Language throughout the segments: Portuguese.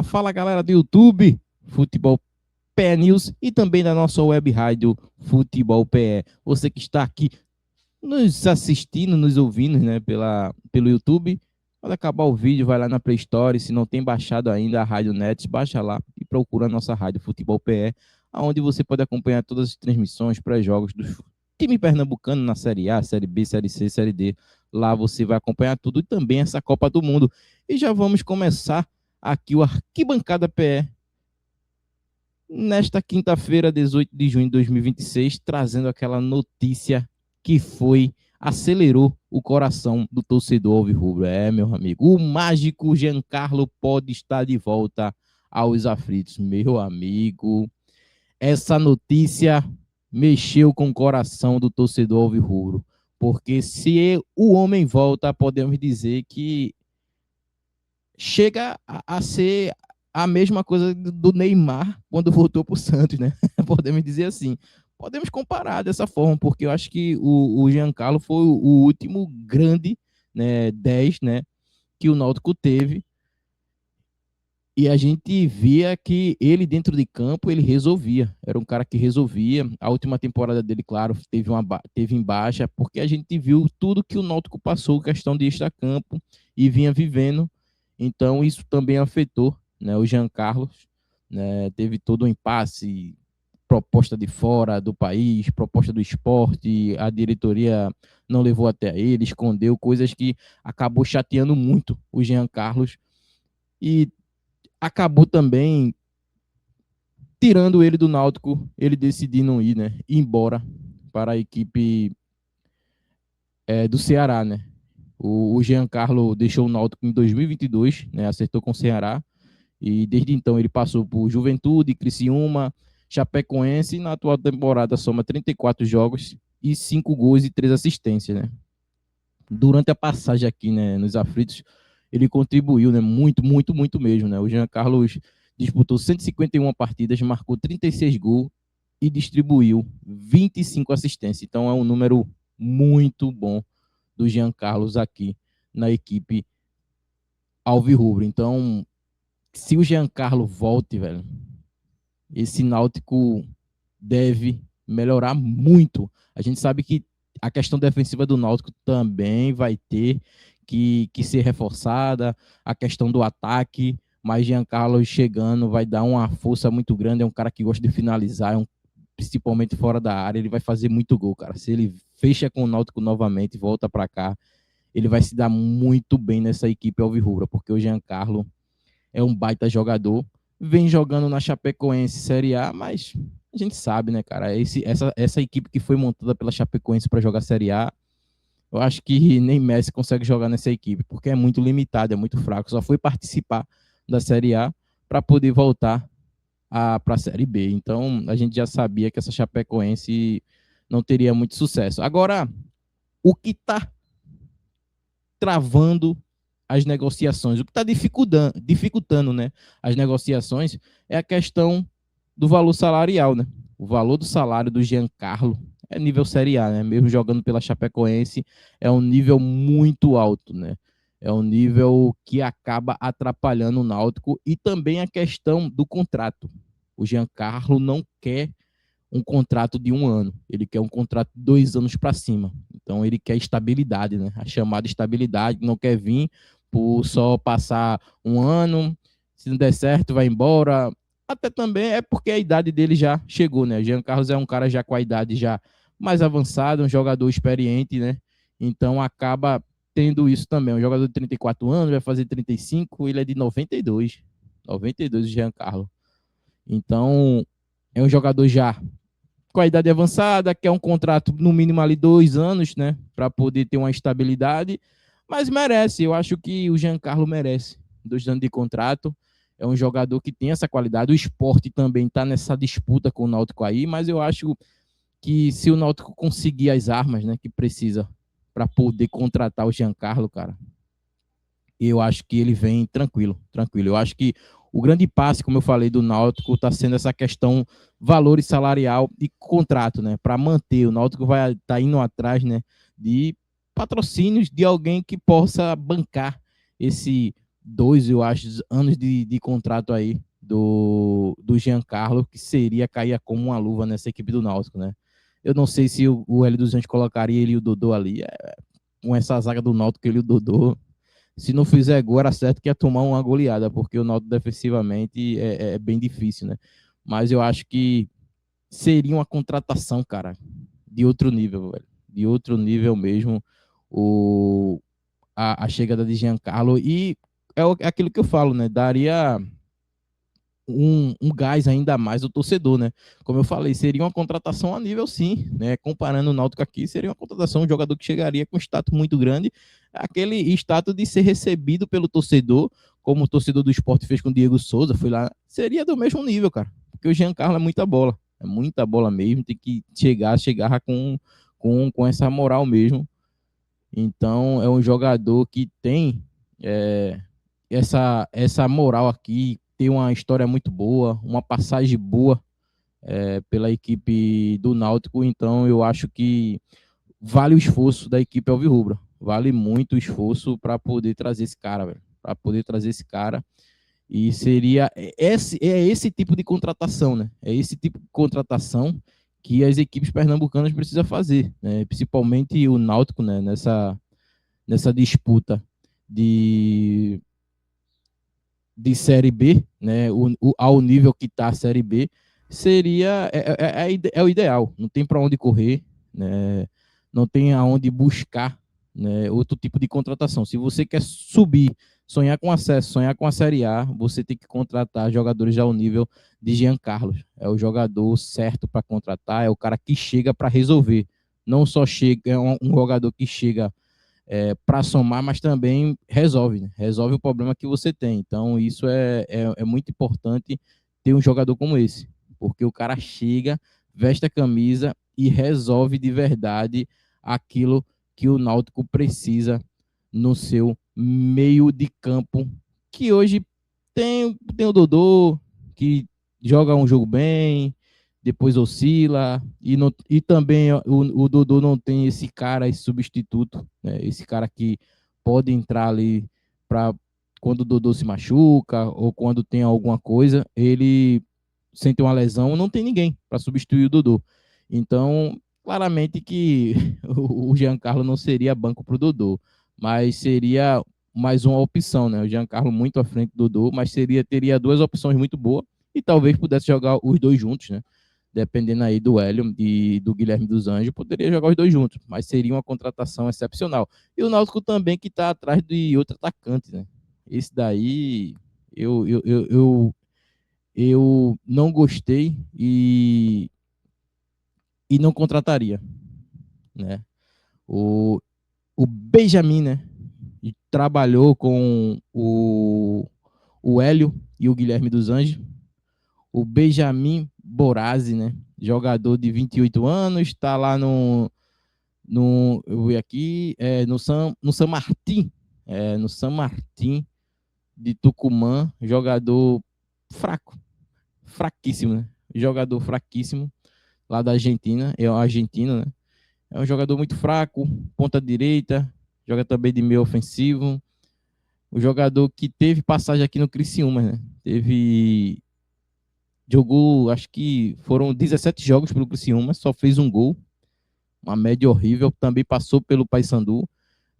Fala galera do YouTube, Futebol PE News e também da nossa web rádio Futebol PE. Você que está aqui nos assistindo, nos ouvindo, né, pelo YouTube, quando acabar o vídeo, vai lá na Play Store. Se não tem baixado ainda a Rádio Net, baixa lá e procura a nossa rádio Futebol PE, onde você pode acompanhar todas as transmissões, pré-jogos do time pernambucano na Série A, Série B, Série C, Série D. Lá você vai acompanhar tudo e também essa Copa do Mundo. E já vamos começar aqui o Arquibancada PE nesta quinta-feira, 18 de junho de 2026, trazendo aquela notícia que acelerou o coração do torcedor alvirrubro. Meu amigo, o mágico Giancarlo pode estar de volta aos aflitos. Meu amigo, essa notícia mexeu com o coração do torcedor alvirrubro, porque se o homem volta, podemos dizer que chega a ser a mesma coisa do Neymar quando voltou para o Santos, né? Podemos dizer assim. Podemos comparar dessa forma, porque eu acho que o Giancarlo foi o último grande, né, 10, né, que o Náutico teve. E a gente via que ele dentro de campo, ele resolvia. Era um cara que resolvia. A última temporada dele, claro, teve em baixa, porque a gente viu tudo que o Náutico passou, questão de extracampo, e vinha vivendo. Então, isso também afetou, né, o Giancarlo. Né, teve todo um impasse, proposta de fora do país, proposta do esporte, a diretoria não levou até ele, escondeu coisas que acabou chateando muito o Giancarlo. E acabou também tirando ele do Náutico, ele decidindo ir, né, ir embora para a equipe do Ceará, né. O Giancarlo deixou o Náutico em 2022, né, acertou com o Ceará, e desde então ele passou por Juventude, Criciúma, Chapecoense, e na atual temporada soma 34 jogos e 5 gols e 3 assistências, né. Durante a passagem aqui, né, nos aflitos, ele contribuiu, né, muito mesmo, né. O Giancarlo disputou 151 partidas, marcou 36 gols e distribuiu 25 assistências. Então é um número muito bom do Giancarlo aqui na equipe alvirrubro. Então, se o Giancarlo volte, velho, esse Náutico deve melhorar muito. A gente sabe que a questão defensiva do Náutico também vai ter que ser reforçada, a questão do ataque, mas Giancarlo chegando vai dar uma força muito grande, é um cara que gosta de finalizar, principalmente fora da área, ele vai fazer muito gol, cara. Se ele fecha com o Náutico novamente e volta para cá, ele vai se dar muito bem nessa equipe alvirrubra, porque o Giancarlo é um baita jogador, vem jogando na Chapecoense Série A, mas a gente sabe, né, cara, essa equipe que foi montada pela Chapecoense para jogar Série A, eu acho que nem Messi consegue jogar nessa equipe, porque é muito limitado, é muito fraco, só foi participar da Série A para poder voltar para a Série B. Então, a gente já sabia que essa Chapecoense não teria muito sucesso. Agora, o que está travando as negociações, o que está dificultando, né, as negociações é a questão do valor salarial, né? O valor do salário do Giancarlo é nível Série A, né? Mesmo jogando pela Chapecoense, é um nível muito alto, né? É um nível que acaba atrapalhando o Náutico e também a questão do contrato. O Giancarlo não quer um contrato de 1 ano, ele quer um contrato de 2 anos para cima. Então ele quer estabilidade, né? A chamada estabilidade, não quer vir por só passar 1 ano, se não der certo vai embora. Até também é porque a idade dele já chegou, né? O Giancarlo é um cara já com a idade já mais avançada, um jogador experiente, né? Então acaba tendo isso também. Um jogador de 34 anos, vai fazer 35, ele é de 92 o Giancarlo. Então é um jogador já com a idade avançada, quer um contrato no mínimo ali 2 anos, né, para poder ter uma estabilidade, mas merece. Eu acho que o Giancarlo merece 2 anos de contrato. É um jogador que tem essa qualidade. O esporte também está nessa disputa com o Náutico aí, mas eu acho que se o Náutico conseguir as armas, né, que precisa para poder contratar o Giancarlo, cara, eu acho que ele vem tranquilo. Eu acho que o grande passe, como eu falei, do Náutico está sendo essa questão valor salarial e contrato, né? Para manter. O Náutico vai estar indo atrás, né, de patrocínios de alguém que possa bancar esse 2, eu acho, anos de contrato aí do Giancarlo, que seria cair como uma luva nessa equipe do Náutico, né? Eu não sei se o Hélio dos Anjos colocaria ele e o Dodô ali, com essa zaga do Náutico, ele e o Dodô. Se não fizer gol, era certo que ia tomar uma goleada, porque o Náutico defensivamente é bem difícil, né? Mas eu acho que seria uma contratação, cara, de outro nível, velho. De outro nível mesmo, a chegada de Giancarlo. E é aquilo que eu falo, né? Daria um gás ainda mais ao torcedor, né? Como eu falei, seria uma contratação a nível sim, né? Comparando o Náutico aqui, seria uma contratação, um jogador que chegaria com um status muito grande, aquele status de ser recebido pelo torcedor, como o torcedor do Sport fez com o Diego Souza, foi lá, seria do mesmo nível, cara. Porque o Giancarlo é muita bola mesmo, tem que chegar com essa moral mesmo. Então, é um jogador que tem é, essa moral aqui, tem uma história muito boa, uma passagem boa pela equipe do Náutico. Então, eu acho que vale o esforço da equipe alvirrubra. Vale muito o esforço para poder trazer esse cara, velho. Para poder trazer esse cara. E seria esse tipo de contratação, né? É esse tipo de contratação que as equipes pernambucanas precisam fazer, né? Principalmente o Náutico, né? Nessa disputa de, de Série B, né? Ao nível que está a Série B, seria o ideal. Não tem para onde correr, né? Não tem aonde buscar, né, outro tipo de contratação. Se você quer subir, sonhar com acesso, sonhar com a Série A, você tem que contratar jogadores ao nível de Jean Carlos. É o jogador certo para contratar, é o cara que chega para resolver. Não só chega, é um jogador que chega para somar, mas também resolve, né? Resolve o problema que você tem. Então, isso é muito importante ter um jogador como esse, porque o cara chega, veste a camisa e resolve de verdade aquilo que o Náutico precisa no seu meio de campo, que hoje tem o Dodô, que joga um jogo bem, depois oscila, e também o Dodô não tem esse cara, esse substituto, né? Esse cara que pode entrar ali para quando o Dodô se machuca ou quando tem alguma coisa, ele sente uma lesão, não tem ninguém para substituir o Dodô. Então, claramente que o Giancarlo não seria banco para o Dodô, mas seria mais uma opção, né? O Giancarlo muito à frente do Dodô, mas teria duas opções muito boas e talvez pudesse jogar os dois juntos, né? Dependendo aí do Hélio e do Guilherme dos Anjos, poderia jogar os dois juntos, mas seria uma contratação excepcional. E o Náutico também que está atrás de outro atacante, né? Esse daí eu não gostei e não contrataria, né? O, o Benjamin, né? E trabalhou com o Hélio e o Guilherme dos Anjos. O Benjamin Borazzi, né? Jogador de 28 anos, está lá eu vi aqui, no San Martín, no San Martín de Tucumã, jogador fraco, fraquíssimo, né? Jogador fraquíssimo, lá da Argentina, é um argentino, né? É um jogador muito fraco, ponta direita, joga também de meio ofensivo. O jogador que teve passagem aqui no Criciúma, né? Jogou, acho que foram 17 jogos pelo Criciúma, só fez um gol, uma média horrível. Também passou pelo Paysandu.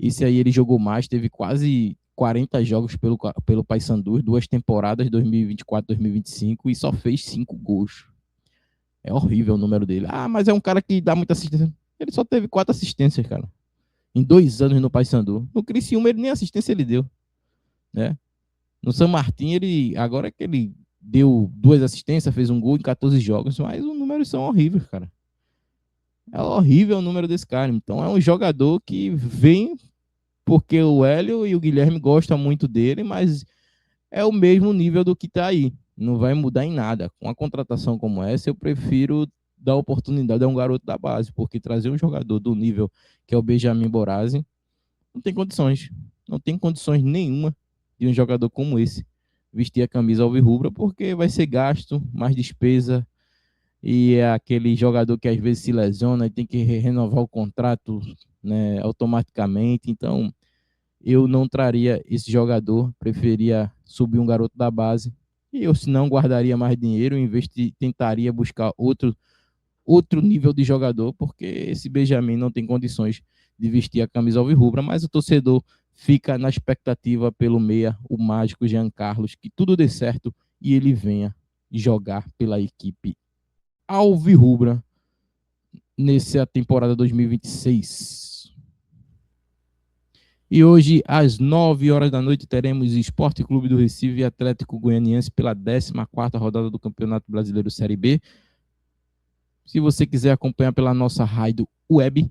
Esse aí ele jogou mais, teve quase 40 jogos pelo Paysandu, 2 temporadas, 2024, 2025, e só fez 5 gols. É horrível o número dele. Ah, mas é um cara que dá muita assistência. Ele só teve 4 assistências, cara, em 2 anos no Paysandu. No Criciúma ele nem assistência ele deu, né? No San Martín agora é que ele deu 2 assistências, fez um gol em 14 jogos, mas os números são horríveis, cara. É horrível o número desse cara. Então é um jogador que vem porque o Hélio e o Guilherme gostam muito dele, mas é o mesmo nível do que tá aí. Não vai mudar em nada. Com uma contratação como essa, eu prefiro dar oportunidade a um garoto da base, porque trazer um jogador do nível que é o Benjamin Borazzi, não tem condições. Não tem condições nenhuma de um jogador como esse vestir a camisa alvirrubra, porque vai ser gasto, mais despesa, e é aquele jogador que às vezes se lesiona e tem que renovar o contrato, né, automaticamente. Então, eu não traria esse jogador, preferia subir um garoto da base. E eu, se não, guardaria mais dinheiro, tentaria buscar outro nível de jogador, porque esse Benjamin não tem condições de vestir a camisa alvirrubra, mas o torcedor fica na expectativa pelo meia, o mágico Jean Carlos, que tudo dê certo e ele venha jogar pela equipe alvirrubra nessa temporada 2026. E hoje, às 9 horas da noite, teremos Esporte Clube do Recife e Atlético Goianiense pela 14ª rodada do Campeonato Brasileiro Série B. Se você quiser acompanhar pela nossa rádio web,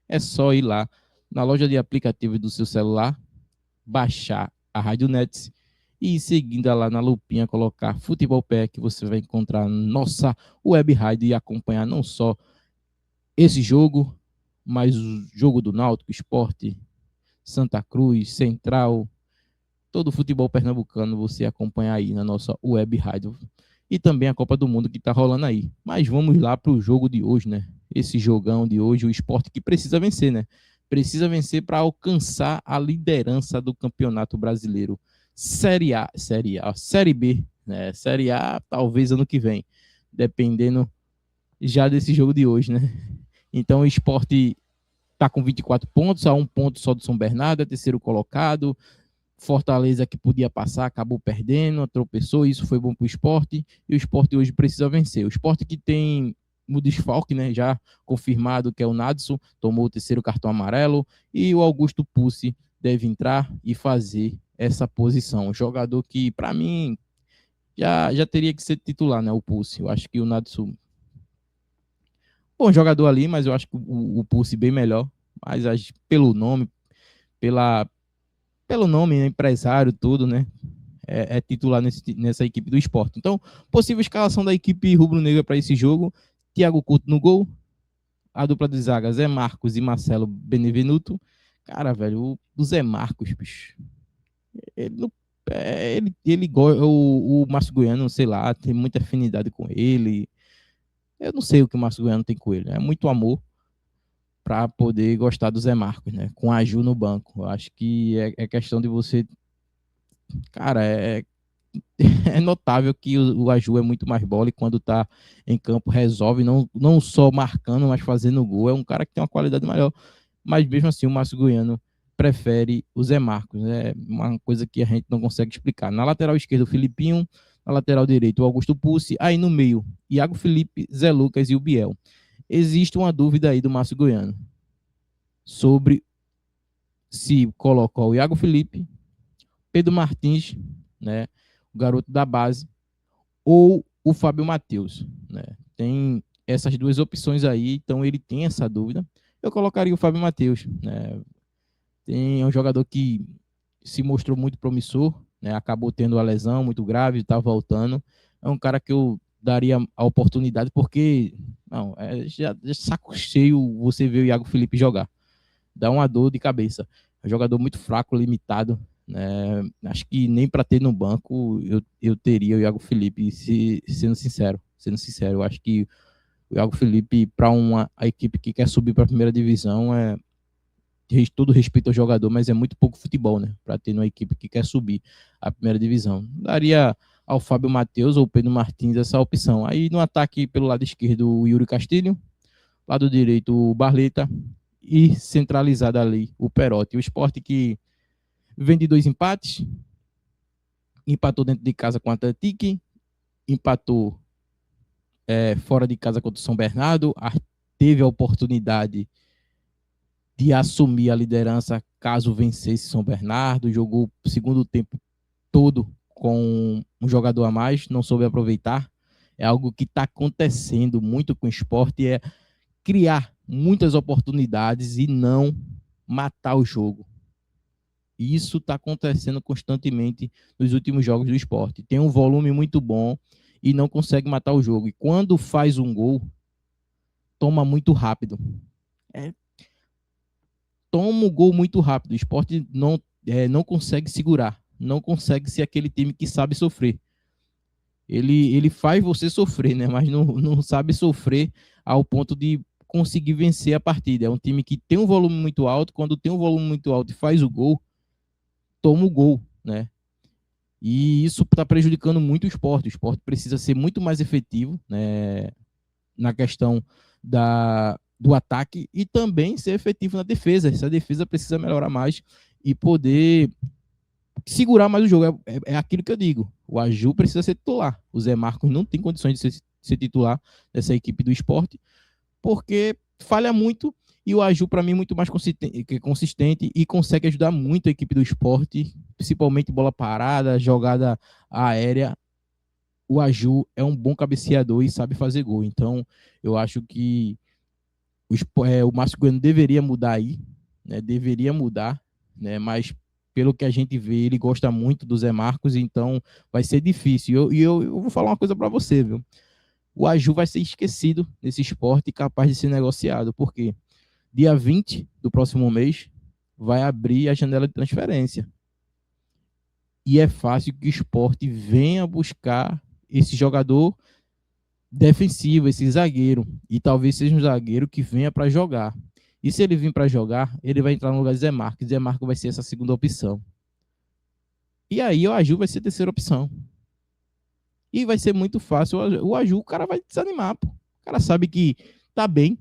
é só ir lá na loja de aplicativos do seu celular, baixar a Rádio Nets e ir seguindo lá na lupinha, colocar Futebol Pé, que você vai encontrar nossa web rádio e acompanhar não só esse jogo, mas o jogo do Náutico, Sport, Santa Cruz, Central, todo o futebol pernambucano você acompanha aí na nossa web rádio. E também a Copa do Mundo que está rolando aí. Mas vamos lá para o jogo de hoje, né? Esse jogão de hoje, o Sport que precisa vencer, né? Precisa vencer para alcançar a liderança do Campeonato Brasileiro. Série B, né? Série A talvez ano que vem, dependendo já desse jogo de hoje, né? Então o Sport está com 24 pontos, a 1 ponto só do São Bernardo, é terceiro colocado. Fortaleza, que podia passar, acabou perdendo, tropeçou, isso foi bom para o Sport, e o Sport hoje precisa vencer. O Sport que tem o desfalque, né, já confirmado, que é o Nadson, tomou o terceiro cartão amarelo, e o Augusto Pucci deve entrar e fazer essa posição. Jogador que, para mim, já teria que ser titular, né, o Pucci. Eu acho que o Nadson, bom jogador ali, mas eu acho que o Pucci bem melhor, mas pelo nome, pelo nome, né, empresário, tudo, né? É titular nessa equipe do Sport. Então, possível escalação da equipe rubro-negra para esse jogo: Thiago Couto no gol, a dupla de zaga Zé Marcos e Marcelo Benevenuto. Cara, velho, o Zé Marcos, bicho, ele, o Márcio Goiano, sei lá, tem muita afinidade com ele. Eu não sei o que o Márcio Goiano tem com ele, é muito amor para poder gostar do Zé Marcos, né? Com a Ju no banco. Eu acho que é questão de você. Cara, é notável que o Aju é muito mais bola e quando tá em campo resolve, não só marcando, mas fazendo gol. É um cara que tem uma qualidade maior. Mas mesmo assim, o Márcio Goiano prefere o Zé Marcos. É uma coisa que a gente não consegue explicar. Na lateral esquerda, o Filipinho. Na lateral direita, o Augusto Pucci. Aí no meio, Iago Felipe, Zé Lucas e o Biel. Existe uma dúvida aí do Márcio Goiano sobre se colocar o Iago Felipe, Pedro Martins, né, o garoto da base, ou o Fábio Matheus, né? Tem essas duas opções aí, então ele tem essa dúvida. Eu colocaria o Fábio Matheus, né? É um jogador que se mostrou muito promissor, né? Acabou tendo uma lesão muito grave, está voltando. É um cara que eu daria a oportunidade, porque não, já saco cheio você ver o Iago Felipe jogar. Dá uma dor de cabeça. É um jogador muito fraco, limitado. Acho que nem para ter no banco eu teria o Iago Felipe, sendo sincero. Eu acho que o Iago Felipe, para a equipe que quer subir para a primeira divisão, todo respeito ao jogador, mas é muito pouco futebol, né? Para ter uma equipe que quer subir a primeira divisão. Daria ao Fábio Matheus ou Pedro Martins essa opção. Aí no ataque, pelo lado esquerdo, o Yuri Castilho, lado direito, o Barleta, e centralizado ali o Perotti. O Sport que vem de 2 empates, empatou dentro de casa com o Atlético, empatou fora de casa contra o São Bernardo, teve a oportunidade de assumir a liderança caso vencesse São Bernardo, jogou o segundo tempo todo com um jogador a mais, não soube aproveitar. É algo que está acontecendo muito com o Sport, é criar muitas oportunidades e não matar o jogo. Isso está acontecendo constantemente nos últimos jogos do Sport. Tem um volume muito bom e não consegue matar o jogo. E quando faz um gol, toma muito rápido. Toma o gol muito rápido. O Sport não consegue segurar. Não consegue ser aquele time que sabe sofrer. Ele faz você sofrer, né? Mas não sabe sofrer ao ponto de conseguir vencer a partida. É um time que tem um volume muito alto. Quando tem um volume muito alto e faz o gol, toma o gol, né? E isso está prejudicando muito o esporte. O esporte precisa ser muito mais efetivo, né, na questão do ataque e também ser efetivo na defesa. Essa defesa precisa melhorar mais e poder segurar mais o jogo. É aquilo que eu digo. O Aju precisa ser titular. O Zé Marcos não tem condições de ser titular dessa equipe do esporte, porque falha muito e o Aju, para mim, é muito mais consistente e consegue ajudar muito a equipe do esporte, principalmente bola parada, jogada aérea. O Aju é um bom cabeceador e sabe fazer gol. Então, eu acho que o Márcio Goiano deveria mudar aí, né? Deveria mudar, né? Mas pelo que a gente vê, ele gosta muito do Zé Marcos, então vai ser difícil. Eu vou falar uma coisa para você, viu? O Aju vai ser esquecido nesse esporte e capaz de ser negociado, porque dia 20 do próximo mês vai abrir a janela de transferência. E é fácil que o esporte venha buscar esse jogador defensivo, esse zagueiro. E talvez seja um zagueiro que venha para jogar. E se ele vir para jogar, ele vai entrar no lugar de Zé Marcos. Zé Marcos vai ser essa segunda opção. E aí o Aju vai ser a terceira opção. E vai ser muito fácil. O Aju, o cara vai desanimar, pô. O cara sabe que tá bem.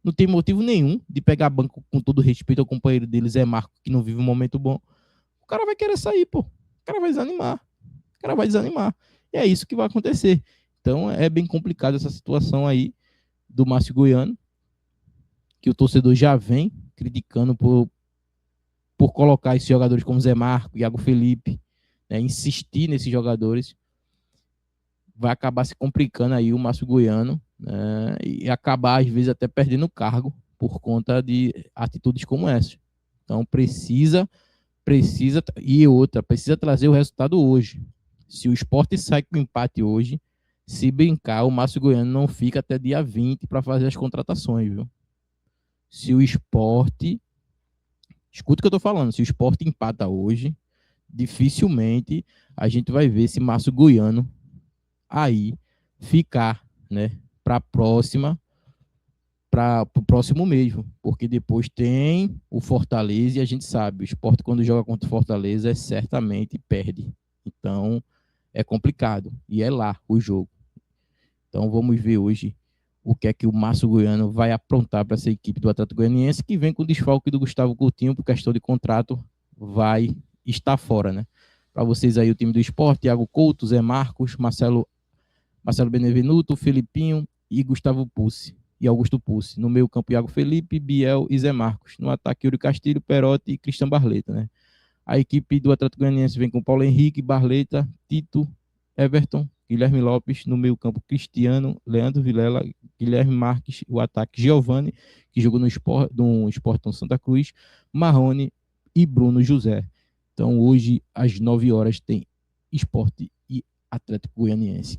Não tem motivo nenhum de pegar banco, com todo respeito ao companheiro dele, Zé Marco, que não vive um momento bom. O cara vai querer sair, pô. O cara vai desanimar. O cara vai desanimar. E é isso que vai acontecer. Então é bem complicado essa situação aí do Márcio Goiano, que o torcedor já vem criticando por colocar esses jogadores como Zé Marco, Iago Felipe, né, insistir nesses jogadores. Vai acabar se complicando aí o Márcio Goiano, né, e acabar, às vezes, até perdendo o cargo por conta de atitudes como essa. Então, precisa trazer o resultado hoje. Se o Sport sai com empate hoje, se brincar, o Márcio Goiano não fica até dia 20 para fazer as contratações, viu? Se o Sport, escuta o que eu tô falando, se o Sport empata hoje, dificilmente a gente vai ver esse Márcio Goiano aí ficar, né, para o próximo mês, porque depois tem o Fortaleza e a gente sabe, o Sport quando joga contra o Fortaleza certamente perde. Então é complicado e é lá o jogo. Então vamos ver hoje o que é que o Márcio Goiano vai aprontar para essa equipe do Atlético Goianiense, que vem com o desfalque do Gustavo Coutinho por questão de contrato, vai estar fora, né? Para vocês aí o time do Sport, Thiago Couto, Zé Marcos, Marcelo Benevenuto, Felipinho e Gustavo Pucci e Augusto Pucci. No meio campo, Iago Felipe, Biel e Zé Marcos. No ataque, Yuri Castilho, Perotti e Cristian Barleta, né? A equipe do Atlético Goianiense vem com Paulo Henrique, Barleta, Tito, Everton, Guilherme Lopes. No meio campo, Cristiano, Leandro Vilela, Guilherme Marques. O ataque, Giovani, que jogou no Sporting Santa Cruz, Marrone e Bruno José. Então, hoje, às 9 horas, tem Sport e Atlético Goianiense.